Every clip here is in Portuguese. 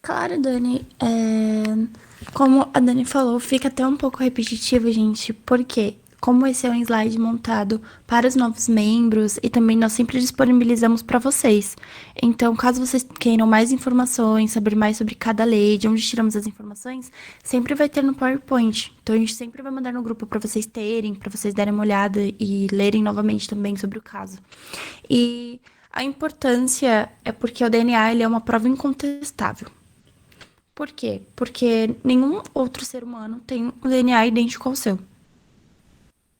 Claro, Dani. Como a Dani falou, fica até um pouco repetitivo, gente, porque como esse é um slide montado para os novos membros e também nós sempre disponibilizamos para vocês. Então, caso vocês queiram mais informações, saber mais sobre cada lei, de onde tiramos as informações, sempre vai ter no PowerPoint. Então, a gente sempre vai mandar no grupo para vocês terem, para vocês darem uma olhada e lerem novamente também sobre o caso. E a importância é porque o DNA ele é uma prova incontestável. Por quê? Porque nenhum outro ser humano tem um DNA idêntico ao seu,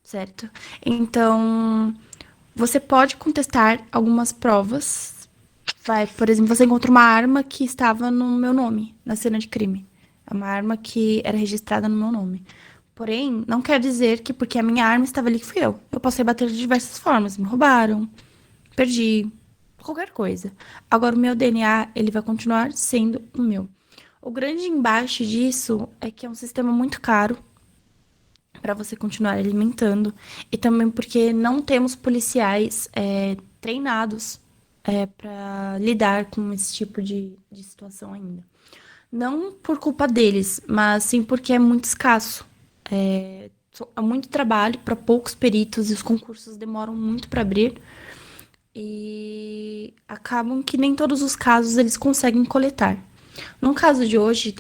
certo? Então, você pode contestar algumas provas. Vai, por exemplo, você encontra uma arma que estava no meu nome, na cena de crime. É uma arma que era registrada no meu nome. Porém, não quer dizer que porque a minha arma estava ali que fui eu. Eu posso rebater de diversas formas. Me roubaram, perdi, qualquer coisa. Agora, o meu DNA, ele vai continuar sendo o meu. O grande embate disso é que é um sistema muito caro para você continuar alimentando e também porque não temos policiais treinados para lidar com esse tipo de situação ainda. Não por culpa deles, mas sim porque é muito escasso. É muito trabalho para poucos peritos e os concursos demoram muito para abrir e acabam que nem todos os casos eles conseguem coletar. No caso de hoje,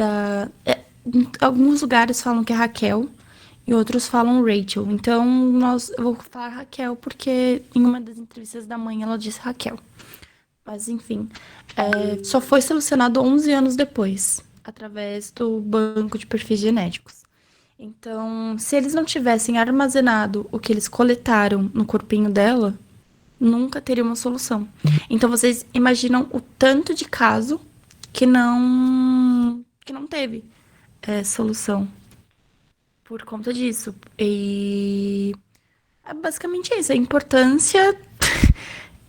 em alguns lugares falam que é Raquel e outros falam Rachel. Então, eu vou falar Raquel porque em uma das entrevistas da mãe ela disse Raquel. Mas, enfim, só foi solucionado 11 anos depois, através do banco de perfis genéticos. Então, se eles não tivessem armazenado o que eles coletaram no corpinho dela, nunca teria uma solução. Então, vocês imaginam o tanto de caso que não teve solução por conta disso. E é basicamente isso. A importância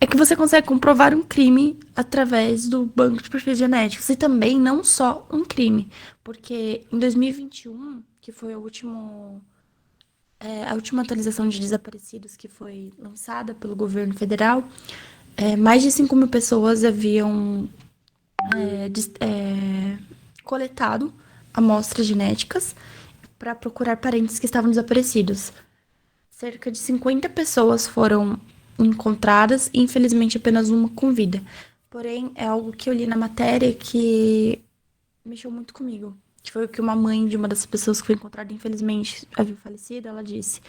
é que você consegue comprovar um crime através do banco de perfis genéticos. E também não só um crime. Porque em 2021, que foi a última atualização de desaparecidos que foi lançada pelo governo federal, mais de 5 mil pessoas haviam coletado amostras genéticas para procurar parentes que estavam desaparecidos. Cerca de 50 pessoas foram encontradas e, infelizmente, apenas uma com vida. Porém, é algo que eu li na matéria que mexeu muito comigo. Que foi o que uma mãe de uma das pessoas que foi encontrada, infelizmente, havia falecido, ela disse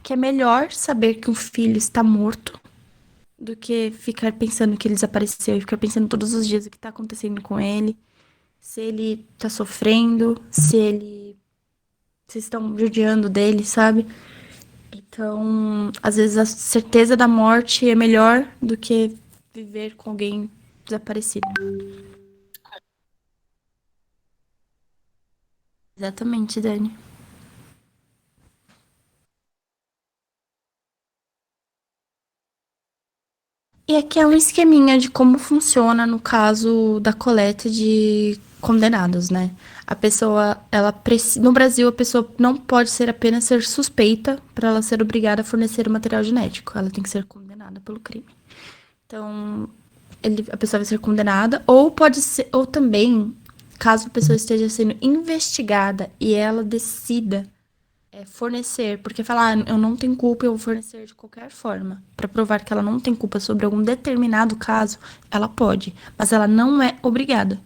que é melhor saber que um filho está morto do que ficar pensando que ele desapareceu e ficar pensando todos os dias o que está acontecendo com ele, se ele tá sofrendo, se estão judiando dele, sabe? Então, às vezes a certeza da morte é melhor do que viver com alguém desaparecido. Exatamente, Dani. E aqui é um esqueminha de como funciona no caso da coleta de condenados, né? A pessoa, no Brasil, a pessoa não pode ser apenas ser suspeita para ela ser obrigada a fornecer o material genético. Ela tem que ser condenada pelo crime. Então, a pessoa vai ser condenada, ou pode ser, ou também, caso a pessoa esteja sendo investigada e ela decida fornecer, porque falar, eu não tenho culpa, eu vou fornecer de qualquer forma, para provar que ela não tem culpa sobre algum determinado caso, ela pode, mas ela não é obrigada.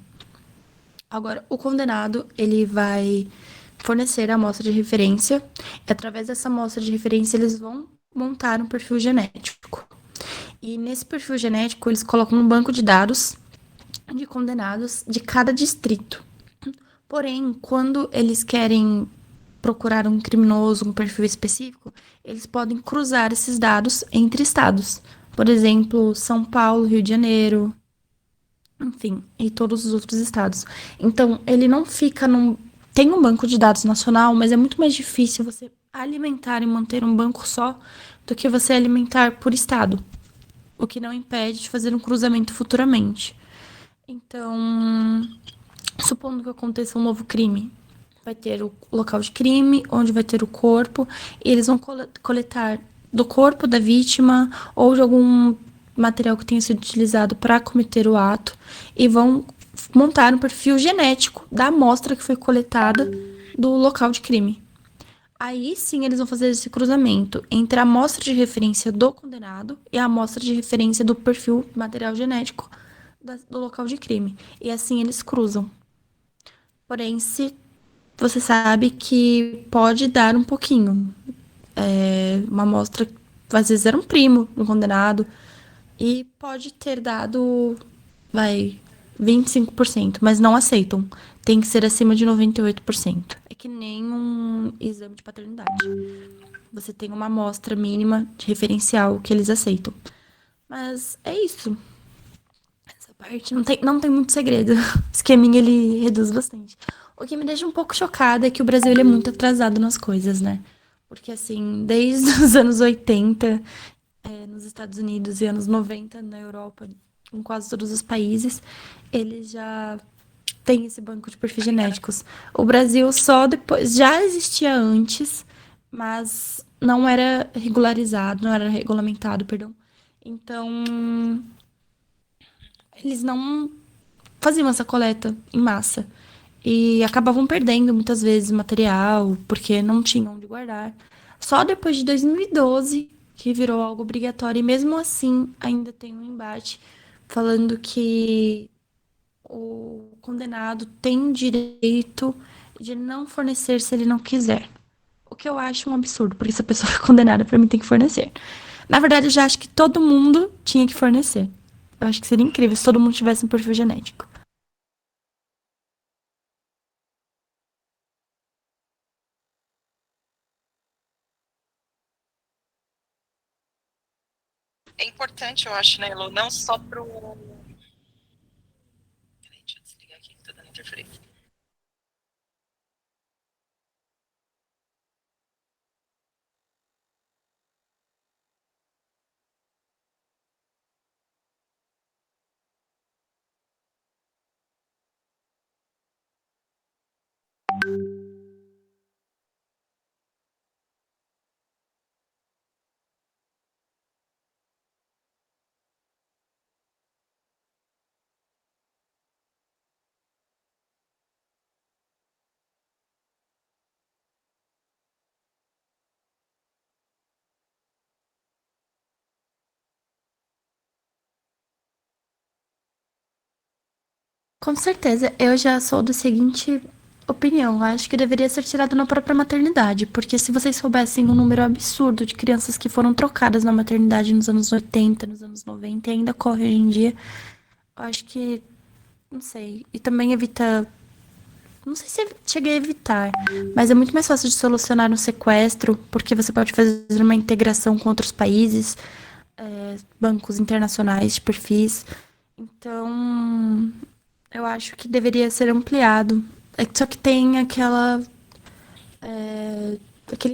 Agora, o condenado, ele vai fornecer a amostra de referência, e através dessa amostra de referência, eles vão montar um perfil genético. E nesse perfil genético, eles colocam um banco de dados de condenados de cada distrito. Porém, quando eles querem procurar um criminoso, um perfil específico, eles podem cruzar esses dados entre estados. Por exemplo, São Paulo, Rio de Janeiro, enfim, e todos os outros estados. Então, ele não fica num. Tem um banco de dados nacional, mas é muito mais difícil você alimentar e manter um banco só do que você alimentar por estado. O que não impede de fazer um cruzamento futuramente. Então, supondo que aconteça um novo crime, vai ter o local de crime, onde vai ter o corpo, e eles vão coletar do corpo da vítima ou de algum material que tenha sido utilizado para cometer o ato e vão montaram um perfil genético da amostra que foi coletada do local de crime. Aí sim eles vão fazer esse cruzamento entre a amostra de referência do condenado e a amostra de referência do perfil material genético do local de crime. E assim eles cruzam. Porém, se você sabe que pode dar um pouquinho. Uma amostra, às vezes era um primo do condenado, e pode ter dado, vai, 25%, mas não aceitam. Tem que ser acima de 98%. É que nem um exame de paternidade. Você tem uma amostra mínima de referencial que eles aceitam. Mas é isso. Essa parte não tem muito segredo. O esqueminha ele reduz bastante. O que me deixa um pouco chocada é que o Brasil ele é muito atrasado nas coisas, né? Porque assim, desde os anos 80, nos Estados Unidos e anos 90 na Europa, em quase todos os países, eles já têm esse banco de perfis genéticos. O Brasil só depois, já existia antes, mas não era regularizado, não era regulamentado, perdão. Então, eles não faziam essa coleta em massa. E acabavam perdendo muitas vezes material, porque não tinham onde guardar. Só depois de 2012 que virou algo obrigatório. E mesmo assim, ainda tem um embate falando que o condenado tem direito de não fornecer se ele não quiser. O que eu acho um absurdo, porque se a pessoa foi condenada, pra mim tem que fornecer. Na verdade, eu já acho que todo mundo tinha que fornecer. Eu acho que seria incrível se todo mundo tivesse um perfil genético. É importante, eu acho, né, Elo, não só pro. Peraí, deixa eu desligar aqui que tá dando interferência. Com certeza, eu já sou da seguinte opinião. Acho que deveria ser tirado na própria maternidade, porque se vocês soubessem o número absurdo de crianças que foram trocadas na maternidade nos anos 80, nos anos 90 e ainda corre hoje em dia, eu acho que, não sei. E também evita. Não sei se cheguei a evitar, mas é muito mais fácil de solucionar um sequestro, porque você pode fazer uma integração com outros países, bancos internacionais de perfis. Então, eu acho que deveria ser ampliado. Só que tem aquele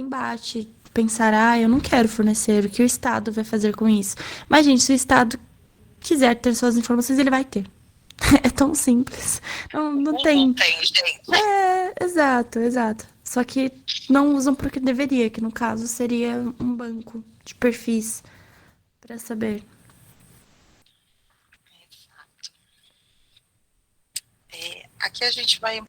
embate. Pensar, eu não quero fornecer, o que o Estado vai fazer com isso? Mas, gente, se o Estado quiser ter suas informações, ele vai ter. É tão simples. Não Google tem. tem, gente. Exato, exato. Só que não usam porque deveria, que no caso seria um banco de perfis para saber. Aqui a gente vai.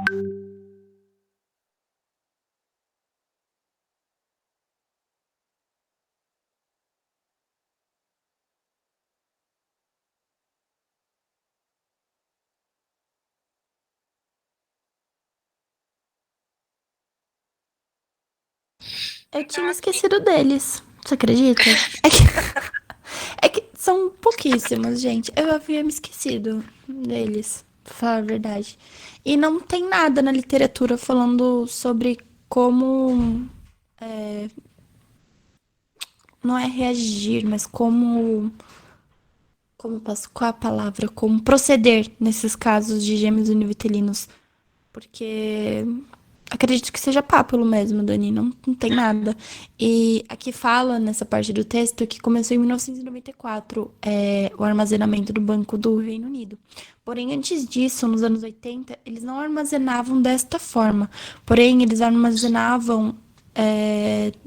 Eu Então, tinha assim, esquecido deles. Você acredita? É que são pouquíssimos, gente. Eu havia me esquecido deles, pra falar a verdade. E não tem nada na literatura falando sobre como. Não é reagir, mas como. Como posso. Qual a palavra? Como proceder nesses casos de gêmeos univitelinos. Porque acredito que seja pápulo mesmo, Dani, não tem nada. E aqui fala, nessa parte do texto, que começou em 1994, o armazenamento do Banco do Reino Unido. Porém, antes disso, nos anos 80, eles não armazenavam desta forma. Porém, eles armazenavam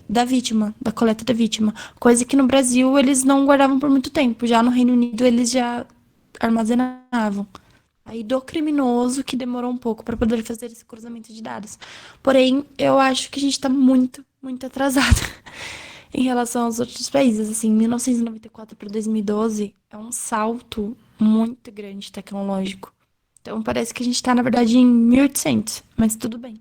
da vítima, da coleta da vítima. Coisa que no Brasil eles não guardavam por muito tempo. Já no Reino Unido eles já armazenavam. Aí do criminoso que demorou um pouco para poder fazer esse cruzamento de dados. Porém, eu acho que a gente está muito, muito atrasado em relação aos outros países. Assim, 1994 para 2012 é um salto muito grande tecnológico. Então parece que a gente está, na verdade, em 1800, mas tudo bem.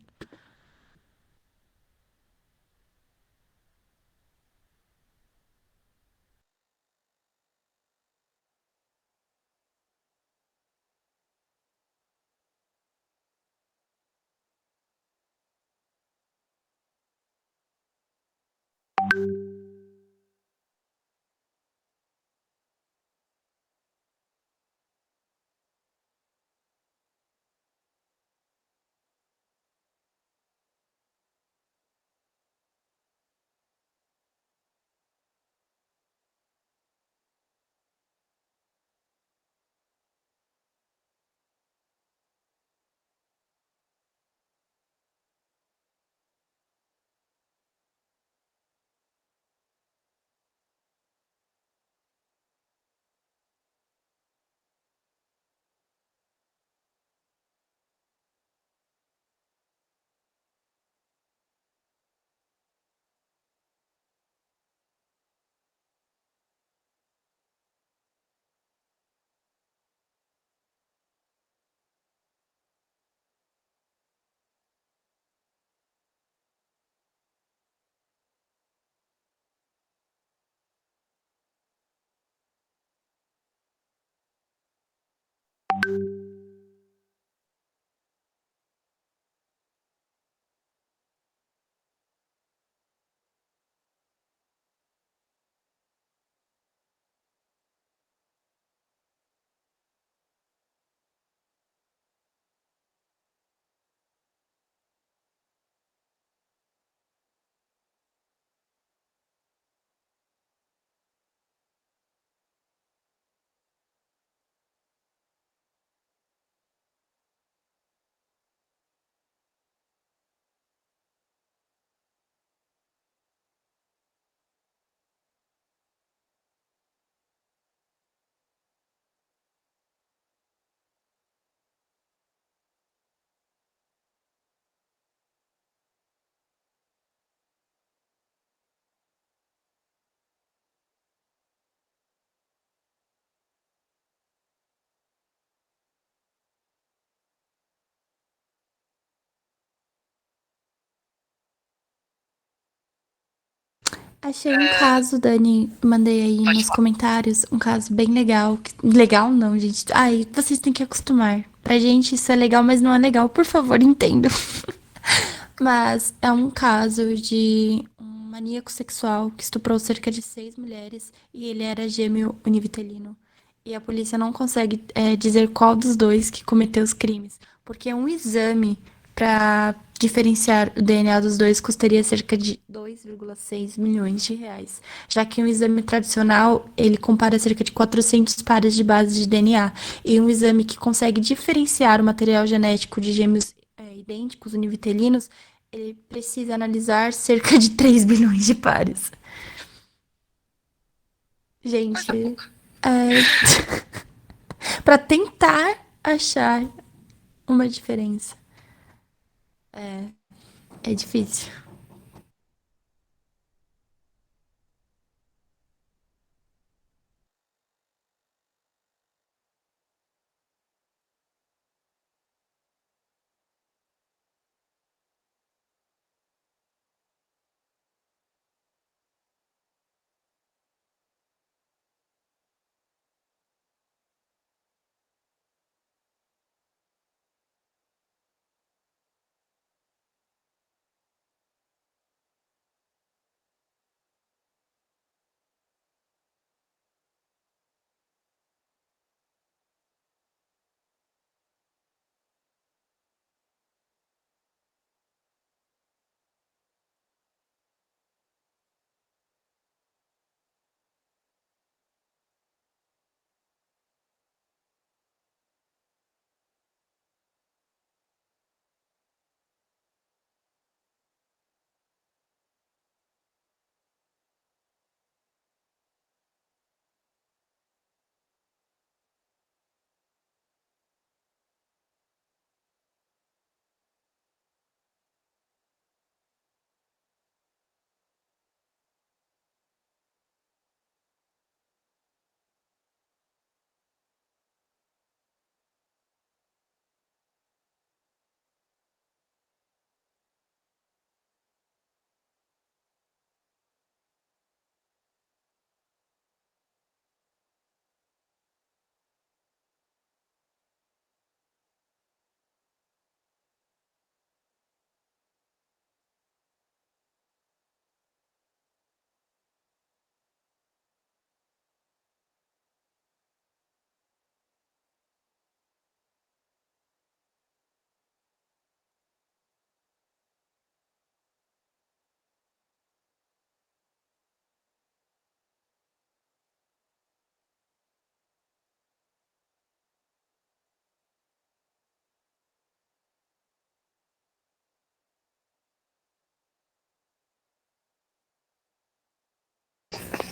Achei um é, caso, Dani, mandei aí pode nos falar. comentários, um caso bem legal. Legal não, gente. Ai, vocês têm que acostumar. Pra gente isso é legal, mas não é legal. Por favor, entendam. Mas é um caso de um maníaco sexual que estuprou cerca de 6 mulheres e ele era gêmeo univitelino. E a polícia não consegue dizer qual dos dois que cometeu os crimes, porque um exame para diferenciar o DNA dos dois custaria cerca de 2,6 milhões de reais, já que um exame tradicional ele compara cerca de 400 pares de bases de DNA e um exame que consegue diferenciar o material genético de gêmeos idênticos univitelinos ele precisa analisar cerca de 3 bilhões de pares. Coisa Gente, pouca. é, para tentar achar uma diferença. É, é difícil.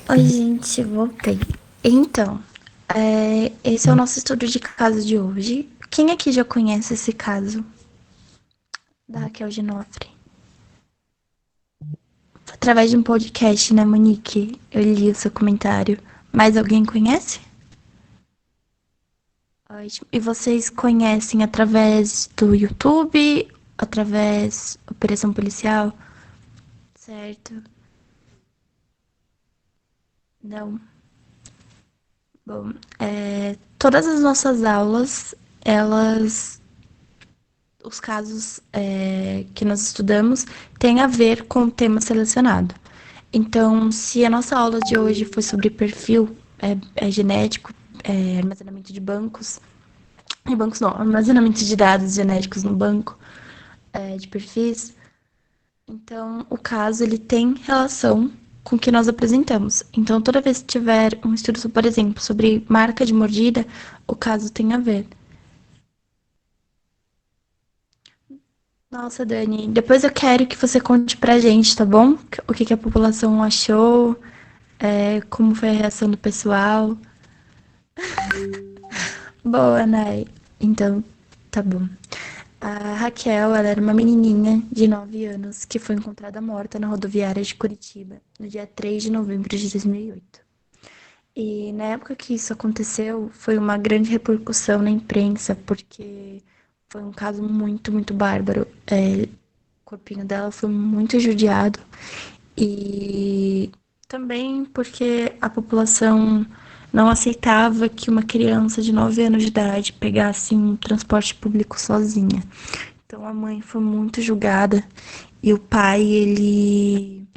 Oi, gente, voltei. Então, esse é o nosso estudo de caso de hoje. Quem aqui já conhece esse caso da Raquel Genofre? Através de um podcast, né, Monique? Eu li o seu comentário. Mais alguém conhece? Ótimo. E vocês conhecem através do YouTube? Através Operação Policial? Certo. Não. Bom, todas as nossas aulas, elas os casos que nós estudamos têm a ver com o tema selecionado. Então, se a nossa aula de hoje foi sobre perfil genético, armazenamento de bancos, e bancos não, armazenamento de dados genéticos no banco de perfis, então o caso ele tem relação com o que nós apresentamos. Então, toda vez que tiver um estudo, por exemplo, sobre marca de mordida, o caso tem a ver. Nossa, Dani, depois eu quero que você conte pra gente, tá bom? O que que a população achou, como foi a reação do pessoal. Boa, Nay. Então, tá bom. A Raquel, ela era uma menininha de 9 anos que foi encontrada morta na rodoviária de Curitiba, no dia 3 de novembro de 2008. E na época que isso aconteceu, foi uma grande repercussão na imprensa, porque foi um caso muito, muito bárbaro. O corpinho dela foi muito judiado. E também porque a população não aceitava que uma criança de 9 anos de idade pegasse um transporte público sozinha. Então a mãe foi muito julgada e o pai, ele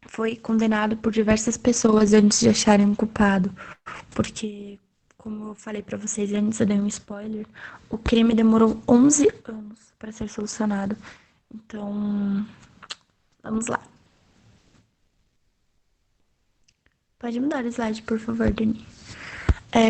foi condenado por diversas pessoas antes de acharem um culpado, porque como eu falei pra vocês antes, eu dei um spoiler, o crime demorou 11 anos para ser solucionado. Então, vamos lá. Pode mudar o slide, por favor, Dani.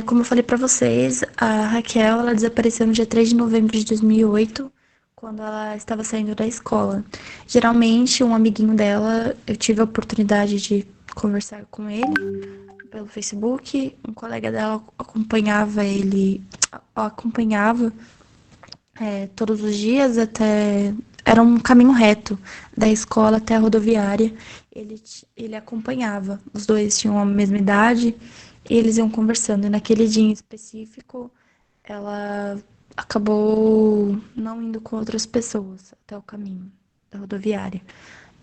Como eu falei pra vocês, a Raquel, ela desapareceu no dia 3 de novembro de 2008, quando ela estava saindo da escola. Geralmente, um amiguinho dela, eu tive a oportunidade de conversar com ele pelo Facebook. Um colega dela acompanhava ele, acompanhava todos os dias até. Era um caminho reto da escola até a rodoviária. Ele acompanhava. Os dois tinham a mesma idade e eles iam conversando. E naquele dia em específico, ela acabou não indo com outras pessoas até o caminho da rodoviária.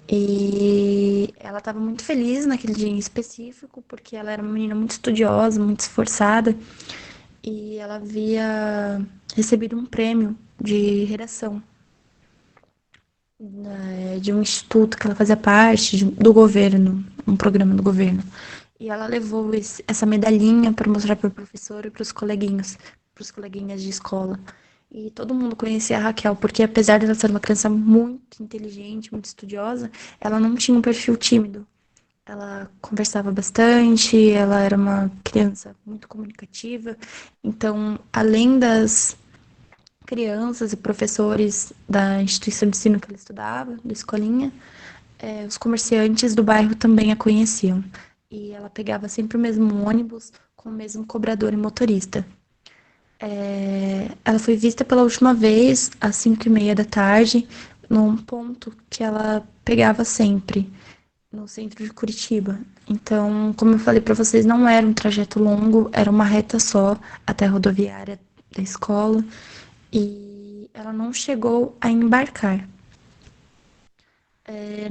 E ela estava muito feliz naquele dia em específico, porque ela era uma menina muito estudiosa, muito esforçada, e ela havia recebido um prêmio de redação, né, de um instituto que ela fazia parte do governo, um programa do governo. E ela levou essa medalhinha para mostrar para o professor e para os coleguinhas de escola. E todo mundo conhecia a Raquel, porque apesar de ela ser uma criança muito inteligente, muito estudiosa, ela não tinha um perfil tímido. Ela conversava bastante, ela era uma criança muito comunicativa. Então, além das crianças e professores da instituição de ensino que ela estudava, da escolinha, os comerciantes do bairro também a conheciam. E ela pegava sempre o mesmo ônibus com o mesmo cobrador e motorista. Ela foi vista pela última vez às 5:30 da tarde, num ponto que ela pegava sempre, no centro de Curitiba. Então, como eu falei para vocês, não era um trajeto longo, era uma reta só até a rodoviária da escola. E ela não chegou a embarcar.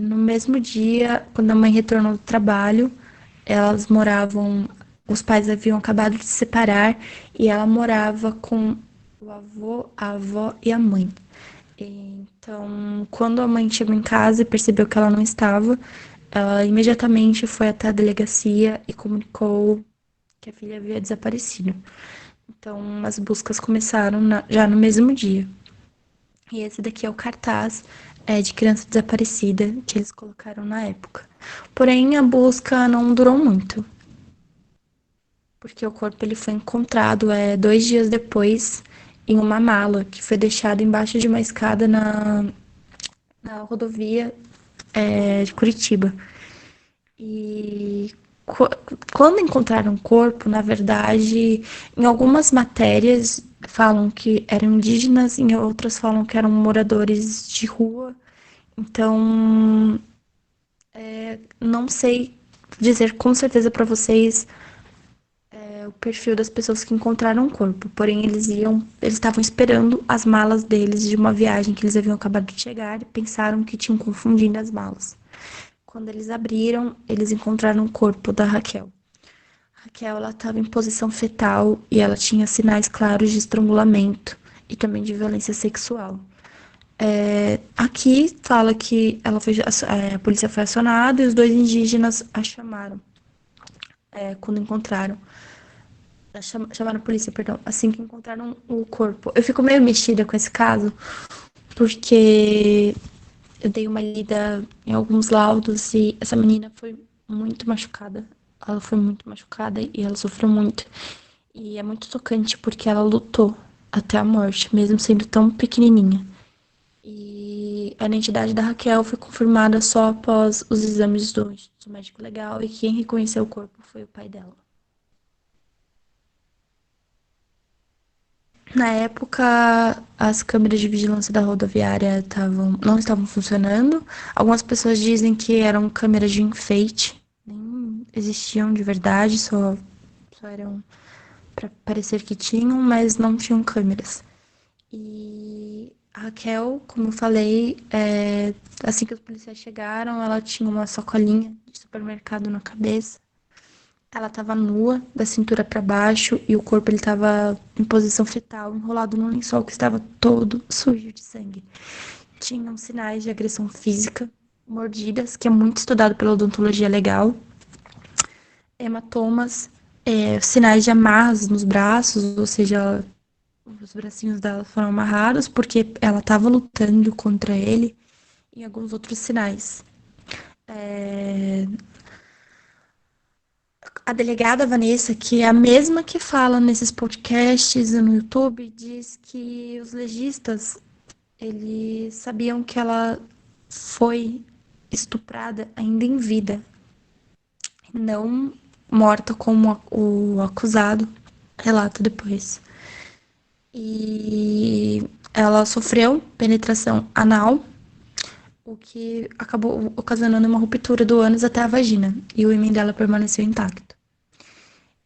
No mesmo dia, quando a mãe retornou do trabalho, elas moravam. Os pais haviam acabado de se separar e ela morava com o avô, a avó e a mãe. Então, quando a mãe chegou em casa e percebeu que ela não estava, ela imediatamente foi até a delegacia e comunicou que a filha havia desaparecido. Então, as buscas começaram já no mesmo dia. E esse daqui é o cartaz de criança desaparecida que eles colocaram na época. Porém, a busca não durou muito, porque o corpo ele foi encontrado 2 dias depois em uma mala que foi deixada embaixo de uma escada na rodovia de Curitiba. E qu- quando encontraram o corpo, na verdade, em algumas matérias falam que eram indígenas, em outras falam que eram moradores de rua. Então, não sei dizer com certeza para vocês o perfil das pessoas que encontraram o corpo. Porém, eles estavam esperando as malas deles de uma viagem que eles haviam acabado de chegar e pensaram que tinham confundido as malas. Quando eles abriram, eles encontraram o corpo da Raquel. Raquel, ela estava em posição fetal e ela tinha sinais claros de estrangulamento e também de violência sexual. Aqui fala que a polícia foi acionada e os dois indígenas a chamaram quando encontraram. Chamaram a polícia, perdão, assim que encontraram o corpo. Eu fico meio mexida com esse caso, porque eu dei uma lida em alguns laudos e essa menina foi muito machucada. Ela foi muito machucada e ela sofreu muito. E é muito tocante porque ela lutou até a morte, mesmo sendo tão pequenininha. E a identidade da Raquel foi confirmada só após os exames do Instituto Médico Legal e quem reconheceu o corpo foi o pai dela. Na época, as câmeras de vigilância da rodoviária não estavam funcionando. Algumas pessoas dizem que eram câmeras de enfeite, nem existiam de verdade, só eram para parecer que tinham, mas não tinham câmeras. E a Raquel, como eu falei, assim que os policiais chegaram, ela tinha uma sacolinha de supermercado na cabeça. Ela estava nua, da cintura para baixo, e o corpo ele estava em posição fetal, enrolado num lençol que estava todo sujo de sangue. Tinham sinais de agressão física, mordidas, que é muito estudado pela odontologia legal, hematomas, sinais de amarras nos braços, ou seja, os bracinhos dela foram amarrados porque ela estava lutando contra ele, e alguns outros sinais. É, A delegada Vanessa, que é a mesma que fala nesses podcasts no YouTube, diz que os legistas, eles sabiam que ela foi estuprada ainda em vida, não morta como o acusado relata depois. E ela sofreu penetração anal, o que acabou ocasionando uma ruptura do ânus até a vagina, e o ímen dela permaneceu intacto.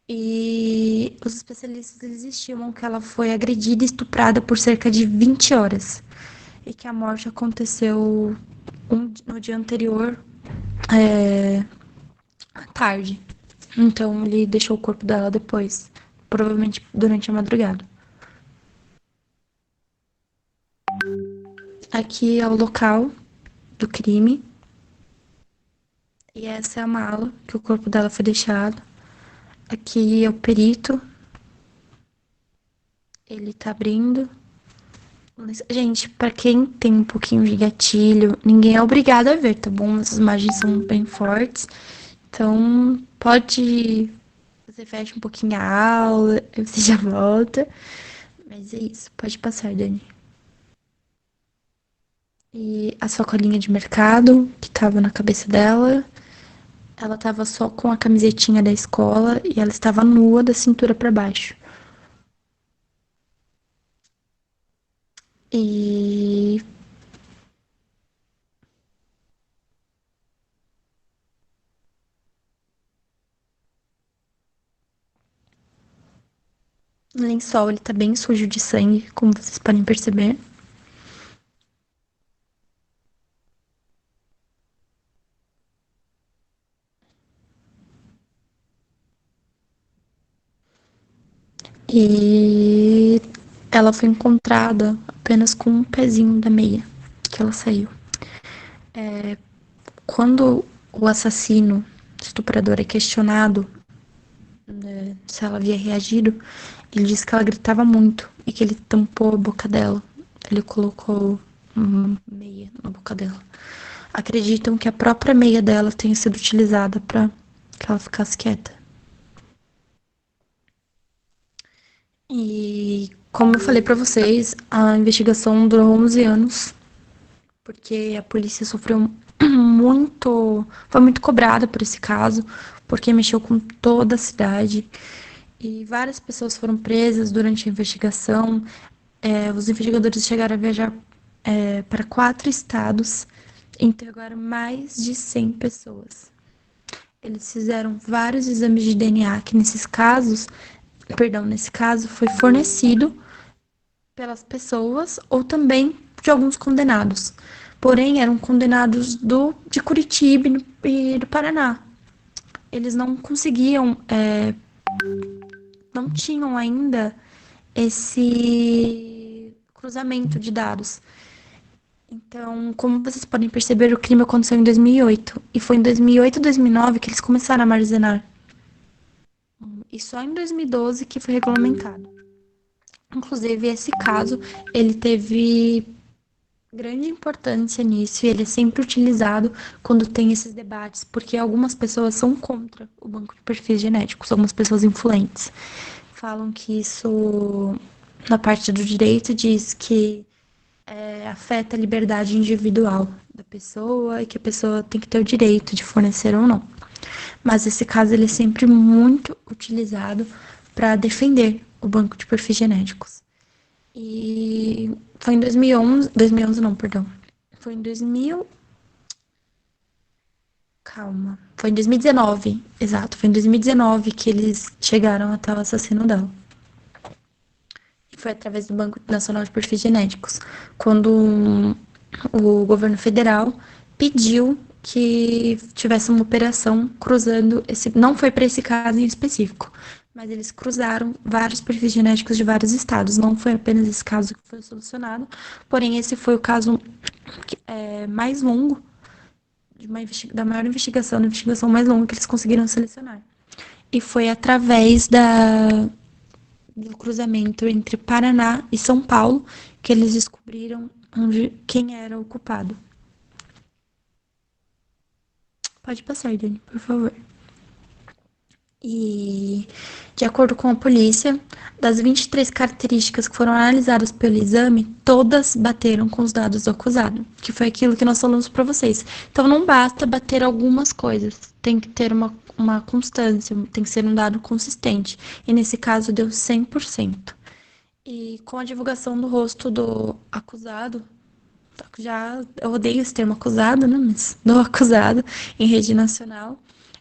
E os especialistas eles estimam que ela foi agredida e estuprada por cerca de 20 horas, e que a morte aconteceu no dia anterior, à tarde. Então ele deixou o corpo dela depois, provavelmente durante a madrugada. Aqui é o local do crime. E essa é a mala que o corpo dela foi deixado. Aqui é o perito. Ele tá abrindo. Gente, pra quem tem um pouquinho de gatilho, ninguém é obrigado a ver, tá bom? Essas imagens são bem fortes. Então, pode. Você fecha um pouquinho a aula, aí você já volta. Mas é isso. Pode passar, Dani. E a sacolinha de mercado que tava na cabeça dela. Ela tava só com a camisetinha da escola e ela estava nua da cintura pra baixo. E o lençol, ele tá bem sujo de sangue, como vocês podem perceber. E ela foi encontrada apenas com um pezinho da meia que ela saiu. Quando o assassino, estuprador, é questionado, né, se ela havia reagido, ele disse que ela gritava muito e que ele tampou a boca dela. Ele colocou uma meia na boca dela. Acreditam que a própria meia dela tenha sido utilizada para que ela ficasse quieta. E como eu falei pra vocês, a investigação durou 11 anos, porque a polícia sofreu foi muito cobrada por esse caso, porque mexeu com toda a cidade. E várias pessoas foram presas durante a investigação. Os investigadores chegaram a viajar para 4 estados e interrogaram mais de 100 pessoas. Eles fizeram vários exames de DNA que nesse caso foi fornecido pelas pessoas ou também de alguns condenados. Porém, eram condenados de Curitiba e do Paraná. Eles não conseguiam, não tinham ainda esse cruzamento de dados. Então, como vocês podem perceber, o crime aconteceu em 2008. E foi em 2008 e 2009 que eles começaram a armazenar. E só em 2012 que foi regulamentado. Inclusive, esse caso, ele teve grande importância nisso e ele é sempre utilizado quando tem esses debates, porque algumas pessoas são contra o banco de perfis genéticos, algumas pessoas influentes. Falam que isso, na parte do direito, diz que afeta a liberdade individual da pessoa e que a pessoa tem que ter o direito de fornecer ou não. Mas esse caso ele é sempre muito utilizado para defender o banco de perfis genéticos. E foi em 2011 não, perdão. Foi em 2000, calma. Foi em 2019, exato. Foi em 2019 que eles chegaram até o assassino dela. E foi através do Banco Nacional de Perfis Genéticos, quando o governo federal pediu que tivesse uma operação cruzando esse. Não foi para esse caso em específico, mas eles cruzaram vários perfis genéticos de vários estados. Não foi apenas esse caso que foi solucionado, porém esse foi o caso mais longo, da maior investigação, da investigação mais longa que eles conseguiram selecionar. E foi através do cruzamento entre Paraná e São Paulo que eles descobriram quem era o culpado. Pode passar, Dani, por favor. E, de acordo com a polícia, das 23 características que foram analisadas pelo exame, todas bateram com os dados do acusado, que foi aquilo que nós falamos para vocês. Então, não basta bater algumas coisas, tem que ter uma constância, tem que ser um dado consistente. E nesse caso, deu 100%. E com a divulgação do rosto do acusado, já eu odeio esse termo acusado, né? Mas do acusado em rede nacional,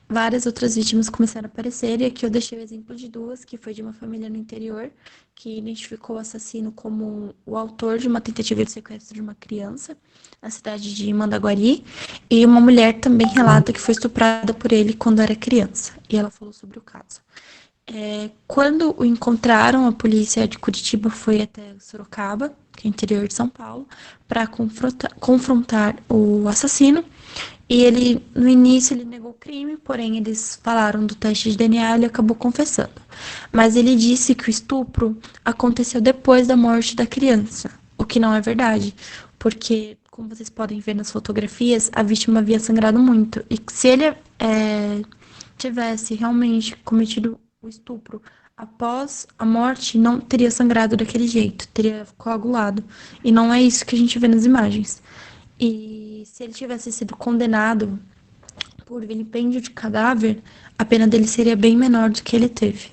várias outras vítimas começaram a aparecer. E aqui eu deixei o exemplo de duas, que foi de uma família no interior, que identificou o assassino como o autor de uma tentativa de sequestro de uma criança na cidade de Mandaguari. E uma mulher também relata que foi estuprada por ele quando era criança. E ela falou sobre o caso. Quando o encontraram, a polícia de Curitiba foi até Sorocaba, que é interior de São Paulo, para confrontar o assassino. E ele, no início, ele negou o crime, porém eles falaram do teste de DNA e ele acabou confessando. Mas ele disse que o estupro aconteceu depois da morte da criança, o que não é verdade, porque, como vocês podem ver nas fotografias, a vítima havia sangrado muito. E se ele tivesse realmente cometido o estupro após a morte, não teria sangrado daquele jeito, teria coagulado. E não é isso que a gente vê nas imagens. E se ele tivesse sido condenado por vilipêndio de cadáver, a pena dele seria bem menor do que ele teve.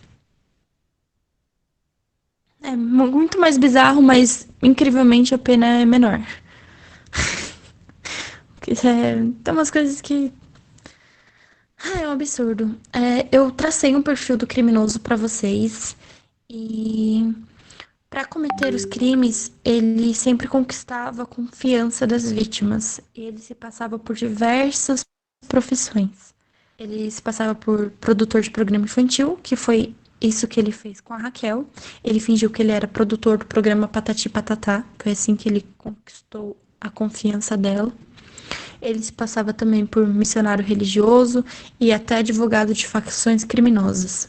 É muito mais bizarro, mas incrivelmente a pena é menor. Tem umas coisas que. É um absurdo. Eu tracei um perfil do criminoso pra vocês. E para cometer os crimes, ele sempre conquistava a confiança das vítimas. Ele se passava por diversas profissões. Ele se passava por produtor de programa infantil, que foi isso que ele fez com a Raquel. Ele fingiu que ele era produtor do programa Patati Patatá. Foi assim que ele conquistou a confiança dela. Ele se passava também por missionário religioso e até advogado de facções criminosas.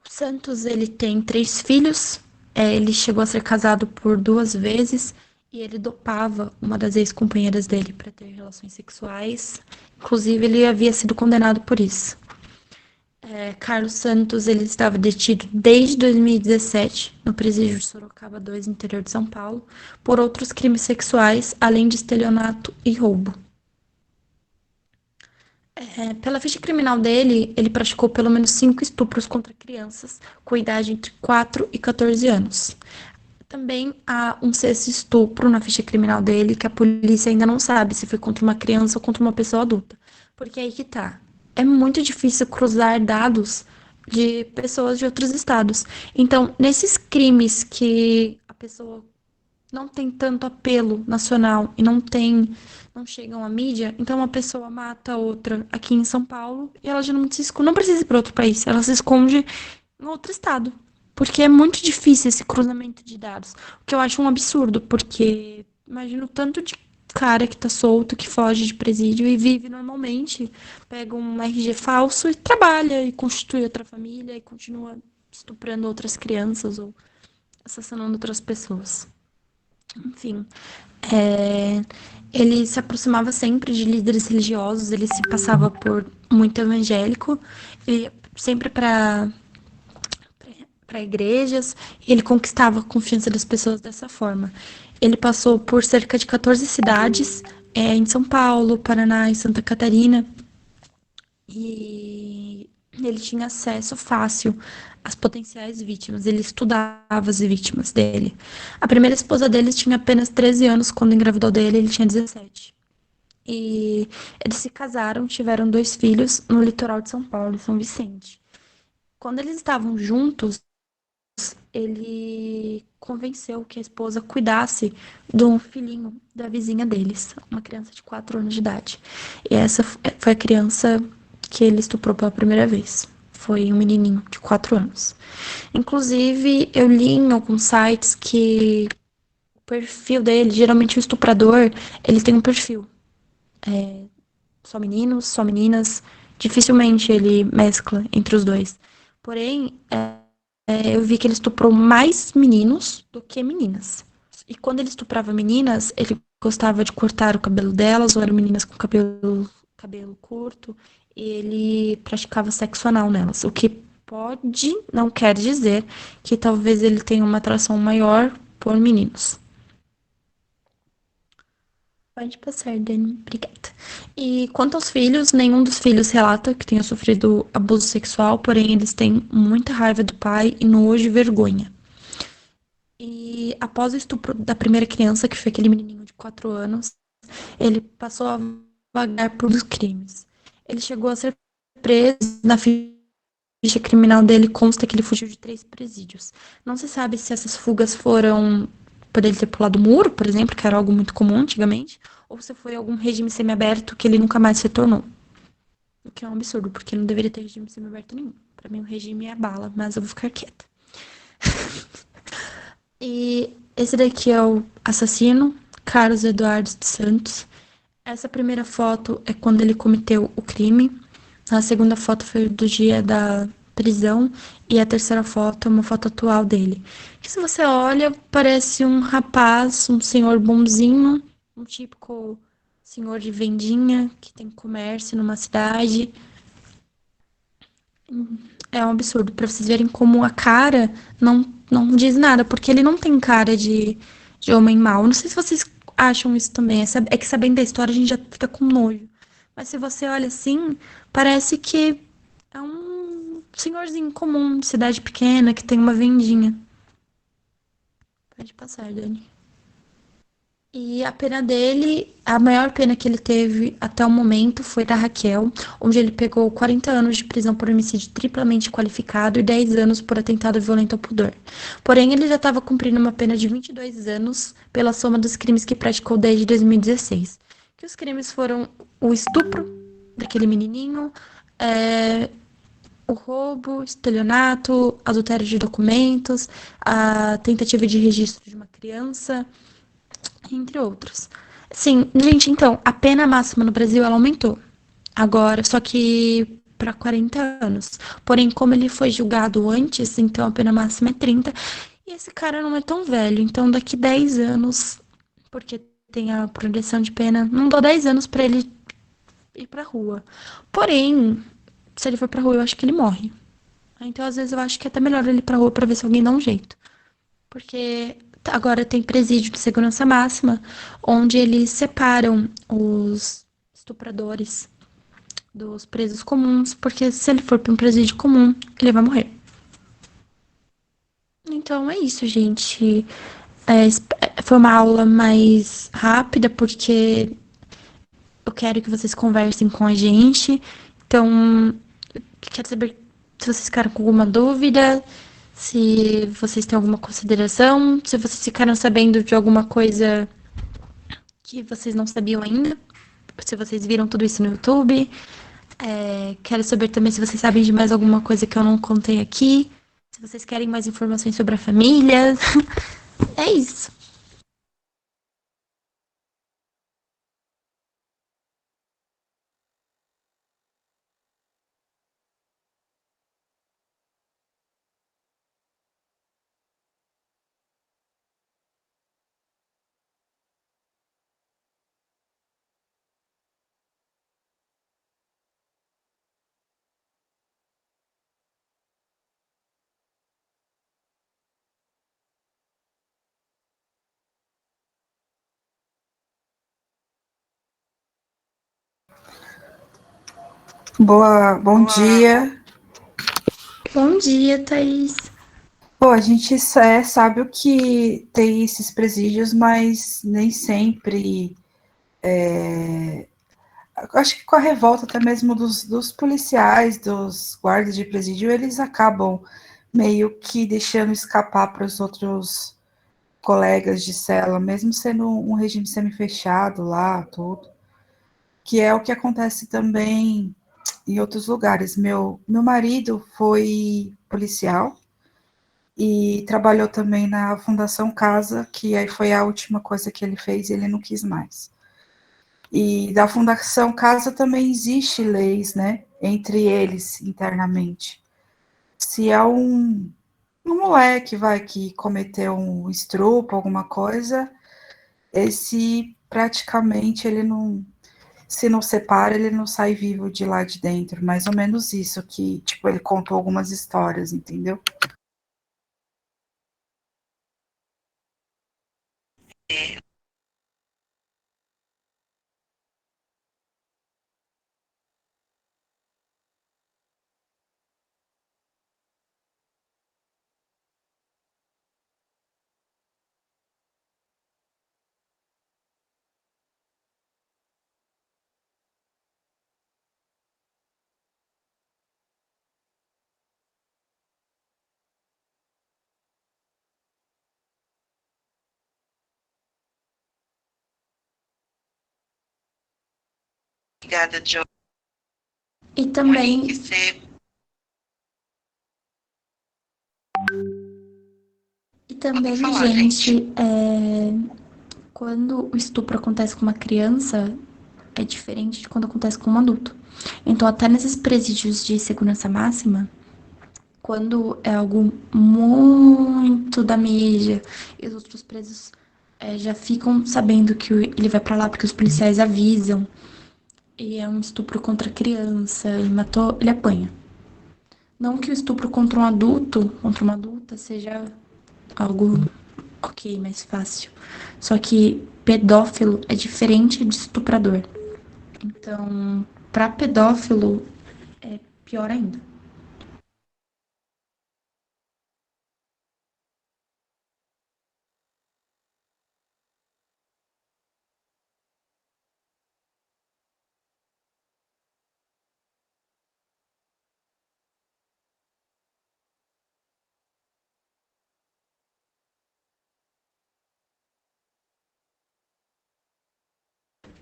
O Santos, ele tem 3 filhos. Ele chegou a ser casado por 2 vezes e ele dopava uma das ex-companheiras dele para ter relações sexuais. Inclusive, ele havia sido condenado por isso. Carlos Santos, ele estava detido desde 2017 no presídio de Sorocaba 2, no interior de São Paulo, por outros crimes sexuais, além de estelionato e roubo. Pela ficha criminal dele, ele praticou pelo menos 5 estupros contra crianças com idade entre 4 e 14 anos. Também há um sexto estupro na ficha criminal dele, que a polícia ainda não sabe se foi contra uma criança ou contra uma pessoa adulta. Porque aí que tá. É muito difícil cruzar dados de pessoas de outros estados. Então, nesses crimes que a pessoa não tem tanto apelo nacional e não chegam à mídia, então uma pessoa mata outra aqui em São Paulo e ela geralmente não precisa ir para outro país, ela se esconde em outro estado. Porque é muito difícil esse cruzamento de dados. O que eu acho um absurdo, porque imagino o tanto de cara que tá solto, que foge de presídio e vive normalmente, pega um RG falso e trabalha e constitui outra família e continua estuprando outras crianças ou assassinando outras pessoas. Enfim, é, ele se aproximava sempre de líderes religiosos, ele se passava por muito evangélico, e sempre para igrejas, e ele conquistava a confiança das pessoas dessa forma. Ele passou por cerca de 14 cidades, em São Paulo, Paraná e Santa Catarina, e ele tinha acesso fácil às potenciais vítimas. Ele estudava as vítimas dele. A primeira esposa dele tinha apenas 13 anos quando engravidou dele, ele tinha 17. E eles se casaram, tiveram 2 filhos no litoral de São Paulo, em São Vicente. Quando eles estavam juntos, ele convenceu que a esposa cuidasse de um filhinho da vizinha deles, uma criança de 4 anos de idade. E essa foi a criança que ele estuprou pela primeira vez. Foi um menininho de 4 anos. Inclusive, eu li em alguns sites que o perfil dele, geralmente o estuprador, ele tem um perfil. Só meninos, só meninas. Dificilmente ele mescla entre os dois. Porém, eu vi que ele estuprou mais meninos do que meninas. E quando ele estuprava meninas, ele gostava de cortar o cabelo delas, ou eram meninas com cabelo curto, e ele praticava sexo anal nelas. O que não quer dizer que talvez ele tenha uma atração maior por meninos. Pode passar, Dani. Obrigada. E quanto aos filhos, nenhum dos filhos relata que tenha sofrido abuso sexual, porém eles têm muita raiva do pai e nojo e vergonha. que após o estupro da primeira criança, que foi aquele menininho de 4 anos, ele passou a vagar por dos crimes. Ele chegou a ser preso. Na ficha criminal dele consta que ele fugiu de 3 presídios. Não se sabe se essas fugas foram por ele ter pulado o muro, por exemplo, que era algo muito comum antigamente, ou se foi algum regime semiaberto que ele nunca mais retornou. O que é um absurdo, porque não deveria ter regime semiaberto nenhum. Pra mim, o regime é bala, mas eu vou ficar quieta. E esse daqui é o assassino, Carlos Eduardo dos Santos. Essa primeira foto é quando ele cometeu o crime. A segunda foto foi do dia da prisão. E a terceira foto é uma foto atual dele. Que se você olha, parece um rapaz, um senhor bonzinho, um típico senhor de vendinha que tem comércio numa cidade. É um absurdo, pra vocês verem como a cara não diz nada, porque ele não tem cara de homem mau. Não sei se vocês acham isso também. É que sabendo da história a gente já fica com nojo. Mas se você olha assim, parece que é um senhorzinho comum de cidade pequena que tem uma vendinha. Pode passar, Dani. E a pena dele, a maior pena que ele teve até o momento foi da Raquel, onde ele pegou 40 anos de prisão por homicídio triplamente qualificado e 10 anos por atentado violento ao pudor. Porém, ele já estava cumprindo uma pena de 22 anos pela soma dos crimes que praticou desde 2016. Que os crimes foram o estupro daquele menininho, o roubo, estelionato, adultério de documentos, a tentativa de registro de uma criança, entre outros. Sim, gente, então, a pena máxima no Brasil ela aumentou. Agora, só que para 40 anos. Porém, como ele foi julgado antes, então a pena máxima é 30. E esse cara não é tão velho. Então, daqui 10 anos, porque tem a progressão de pena, não dou 10 anos para ele ir pra rua. Porém, se ele for pra rua, eu acho que ele morre. Então, às vezes, eu acho que é até melhor ele ir pra rua pra ver se alguém dá um jeito. Porque agora tem presídio de segurança máxima, onde eles separam os estupradores dos presos comuns, porque se ele for para um presídio comum, ele vai morrer. Então é isso, gente. Foi uma aula mais rápida, porque eu quero que vocês conversem com a gente. Então, quero saber se vocês ficaram com alguma dúvida, se vocês têm alguma consideração, se vocês ficaram sabendo de alguma coisa que vocês não sabiam ainda, se vocês viram tudo isso no YouTube. Quero saber também se vocês sabem de mais alguma coisa que eu não contei aqui, se vocês querem mais informações sobre a família. É isso. Bom dia. Bom dia, Thaís. Pô, a gente sabe o que tem esses presídios, mas nem sempre. Acho que com a revolta até mesmo dos policiais, dos guardas de presídio, eles acabam meio que deixando escapar para os outros colegas de cela, mesmo sendo um regime semi-fechado lá, tudo. Que é o que acontece também em outros lugares. Meu marido foi policial e trabalhou também na Fundação Casa, que aí foi a última coisa que ele fez e ele não quis mais. E da Fundação Casa também existe leis, né, entre eles internamente. Se é um moleque vai que cometeu um estupro, alguma coisa, esse praticamente ele não, se não separa, ele não sai vivo de lá de dentro, mais ou menos isso que, tipo, ele contou algumas histórias, entendeu? Obrigada, Jo. E O Henrique, também, você e podem também, falar, gente. gente, quando o estupro acontece com uma criança, é diferente de quando acontece com um adulto. Então, até nesses presídios de segurança máxima, quando é algo muito da mídia e os outros presos já ficam sabendo que ele vai pra lá porque os policiais avisam e é um estupro contra a criança e matou, ele apanha. Não que o estupro contra um adulto, contra uma adulta, seja algo ok, mais fácil. Só que pedófilo é diferente de estuprador. Então, pra pedófilo é pior ainda.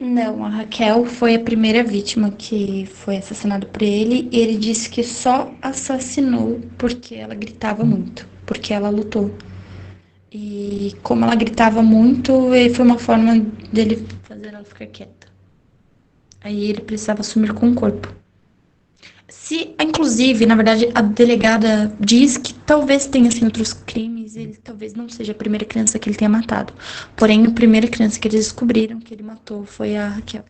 Não, a Raquel foi a primeira vítima que foi assassinada por ele. E ele disse que só assassinou porque ela gritava muito, porque ela lutou. E como ela gritava muito, foi uma forma dele fazer ela ficar quieta. Aí ele precisava sumir com o corpo. Se, inclusive, na verdade, a delegada diz que talvez tenha assim outros crimes, ele talvez não seja a primeira criança que ele tenha matado. Porém, a primeira criança que eles descobriram que ele matou foi a Raquel.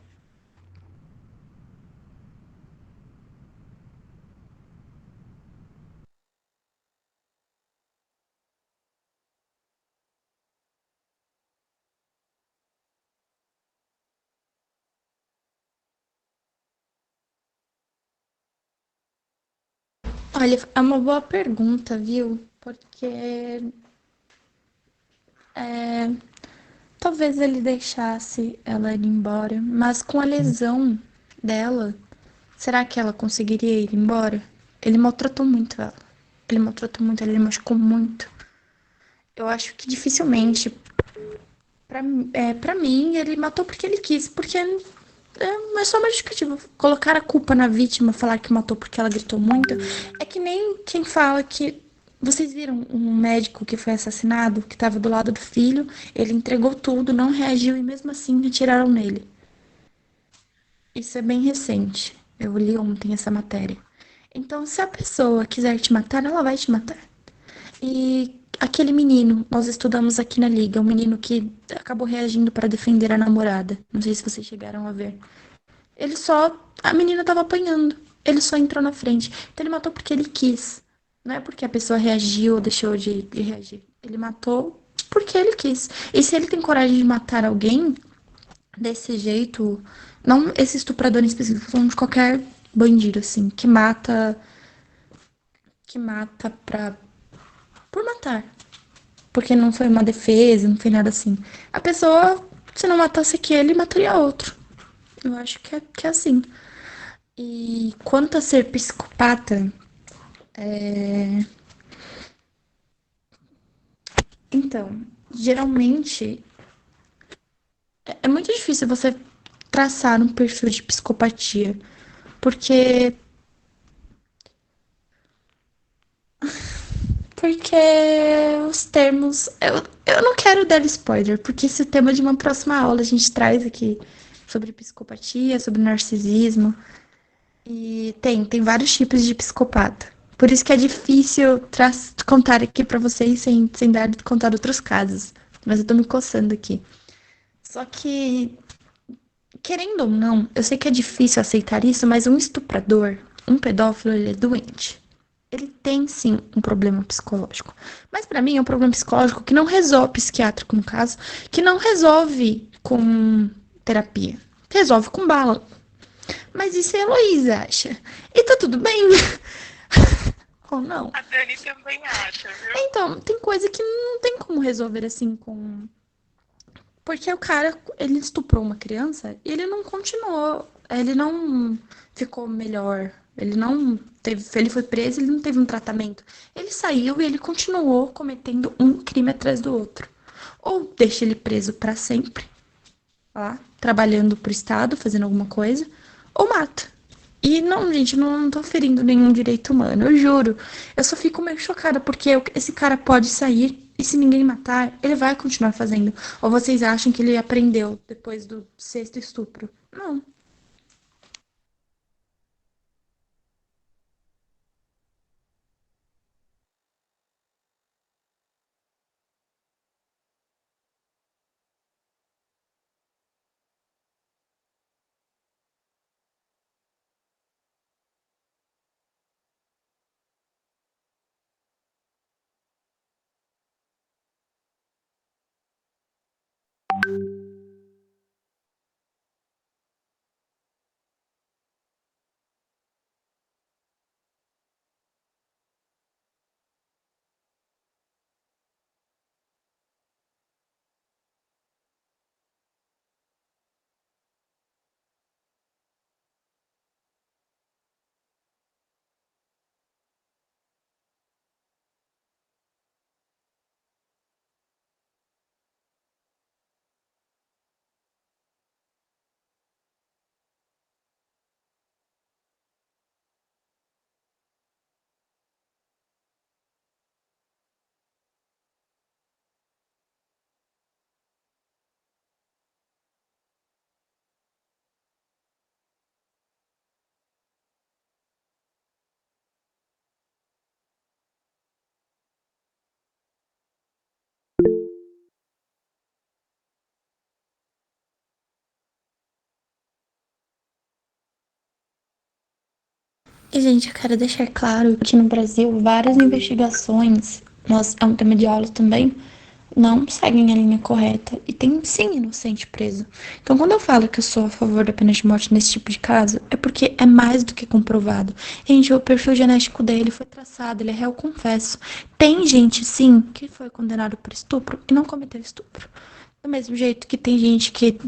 Olha, é uma boa pergunta, viu? Porque talvez ele deixasse ela ir embora, mas com a lesão dela, será que ela conseguiria ir embora? Ele maltratou muito ela. Ele maltratou muito, ela, ele machucou muito. Eu acho que dificilmente, pra mim, ele matou porque ele quis, porque é só uma justificativa. Colocar a culpa na vítima, falar que matou porque ela gritou muito, é que nem quem fala que. Vocês viram um médico que foi assassinado, que estava do lado do filho, ele entregou tudo, não reagiu e mesmo assim atiraram nele. Isso é bem recente. Eu li ontem essa matéria. Então, se a pessoa quiser te matar, ela vai te matar. E aquele menino, nós estudamos aqui na liga, um menino que acabou reagindo para defender a namorada. Não sei se vocês chegaram a ver. Ele só. A menina tava apanhando. Ele só entrou na frente. Então ele matou porque ele quis. Não é porque a pessoa reagiu ou deixou de reagir. Ele matou porque ele quis. E se ele tem coragem de matar alguém desse jeito, não esse estuprador em específico, falando de qualquer bandido, assim, que mata por matar. Porque não foi uma defesa, não foi nada assim. A pessoa, se não matasse aquele, mataria outro. Eu acho que é assim. E quanto a ser psicopata, então, geralmente é muito difícil você traçar um perfil de psicopatia, porque porque os termos eu não quero dar spoiler, porque esse tema de uma próxima aula a gente traz aqui sobre psicopatia, sobre narcisismo. E tem vários tipos de psicopata. Por isso que é difícil contar aqui pra vocês sem dar contar outros casos. Mas eu tô me coçando aqui. Só que, querendo ou não, eu sei que é difícil aceitar isso, mas um estuprador, um pedófilo, ele é doente. Ele tem sim um problema psicológico. Mas pra mim é um problema psicológico que não resolve, psiquiátrico no caso, que não resolve com terapia. Resolve com bala. Mas isso a Heloísa acha. E tá tudo bem. Ou não? A Dani também acha, viu? Então, tem coisa que não tem como resolver assim com. Porque o cara, ele estuprou uma criança e ele não continuou. Ele não ficou melhor. Ele não teve. Ele foi preso, ele não teve um tratamento. Ele saiu e ele continuou cometendo um crime atrás do outro. Ou deixa ele preso pra sempre, lá, trabalhando pro Estado, fazendo alguma coisa. ou mata. E não, gente, não tô ferindo nenhum direito humano, eu juro. Eu só fico meio chocada porque esse cara pode sair e se ninguém matar, ele vai continuar fazendo. Ou vocês acham que ele aprendeu depois do sexto estupro? Não. E, gente, eu quero deixar claro que no Brasil várias investigações, nós, é um tema de aula também, não seguem a linha correta e tem sim inocente preso. Então, quando eu falo que eu sou a favor da pena de morte nesse tipo de caso, é porque é mais do que comprovado. Gente, o perfil genético dele foi traçado, ele é réu confesso. Tem gente, sim, que foi condenado por estupro e não cometeu estupro. Do mesmo jeito que tem gente que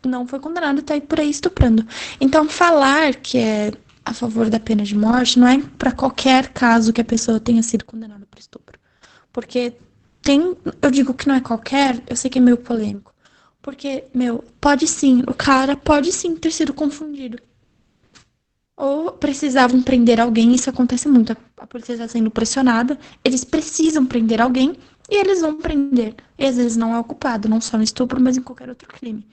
não foi condenado e tá aí por aí estuprando. Então, falar que é a favor da pena de morte não é para qualquer caso que a pessoa tenha sido condenada por estupro. Porque tem, eu digo que não é qualquer, eu sei que é meio polêmico. Porque, meu, pode sim, o cara pode sim ter sido confundido. Ou precisavam prender alguém, isso acontece muito. A polícia está sendo pressionada, eles precisam prender alguém e eles vão prender. E às vezes não é o culpado, não só no estupro, mas em qualquer outro crime.